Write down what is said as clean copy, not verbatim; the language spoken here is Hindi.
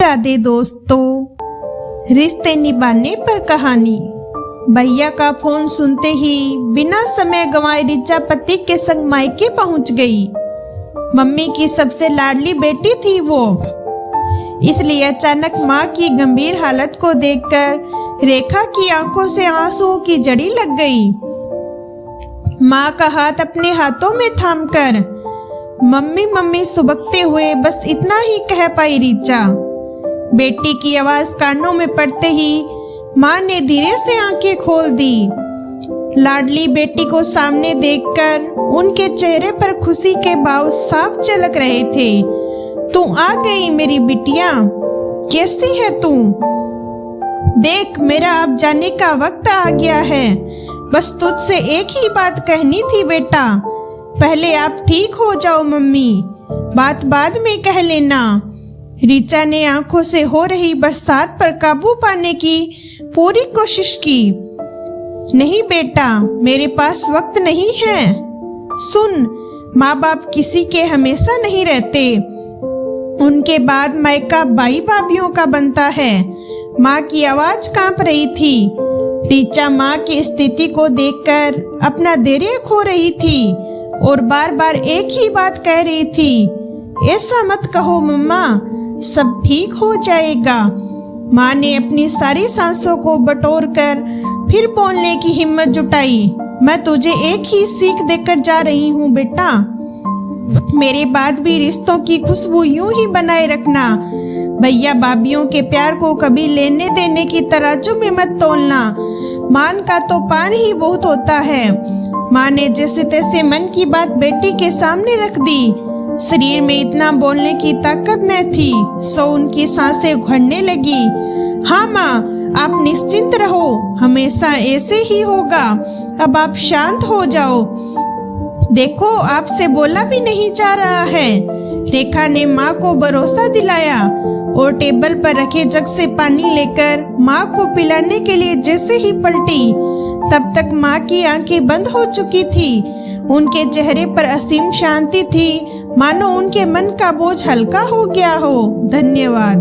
राधे दोस्तों, रिश्ते निभाने पर कहानी। भैया का फोन सुनते ही बिना समय गंवाए रिचा पति के संग मायके पहुंच गई। मम्मी की सबसे लाडली बेटी थी वो, इसलिए अचानक माँ की गंभीर हालत को देखकर रेखा की आंखों से आंसुओं की जड़ी लग गई। माँ का हाथ अपने हाथों में थामकर मम्मी मम्मी सुबकते हुए बस इतना ही कह पाई रिचा। बेटी की आवाज कानों में पड़ते ही माँ ने धीरे से आंखें खोल दी। लाडली बेटी को सामने देखकर उनके चेहरे पर खुशी के भाव साफ झलक रहे थे। तू आ गई मेरी बिटिया, कैसी है तू? देख, मेरा अब जाने का वक्त आ गया है। बस तुझसे एक ही बात कहनी थी बेटा, पहले आप ठीक हो जाओ मम्मी, बात बाद में कह लेना। रिचा ने आंखों से हो रही बरसात पर काबू पाने की पूरी कोशिश की। नहीं बेटा, मेरे पास वक्त नहीं है। सुन, माँ बाप किसी के हमेशा नहीं रहते, उनके बाद मायका भाई भाभीओं का बनता है। माँ की आवाज कांप रही थी। रिचा माँ की स्थिति को देखकर अपना धैर्य खो रही थी और बार बार एक ही बात कह रही थी, ऐसा मत कहो मम्मा, सब ठीक हो जाएगा। माँ ने अपनी सारी सांसों को बटोरकर फिर बोलने की हिम्मत जुटाई। मैं तुझे एक ही सीख देकर जा रही हूँ बेटा, मेरे बाद भी रिश्तों की खुशबू यूं ही बनाए रखना। भैया भाभीओं के प्यार को कभी लेने देने की तराजू में मत तोलना। मान का तो पान ही बहुत होता है। माँ ने जैसे तैसे मन की बात बेटी के सामने रख दी। शरीर में इतना बोलने की ताकत न थी, सो उनकी सांसें उखड़ने लगी। हाँ माँ, आप निश्चिंत रहो, हमेशा ऐसे ही होगा। अब आप शांत हो जाओ। देखो, आपसे बोला भी नहीं जा रहा है। रेखा ने माँ को भरोसा दिलाया और टेबल पर रखे जग से पानी लेकर माँ को पिलाने के लिए जैसे ही पलटी, तब तक माँ की आंखें बंद हो चुकी थी। उनके चेहरे पर असीम शांति थी, मानो उनके मन का बोझ हल्का हो गया हो। धन्यवाद।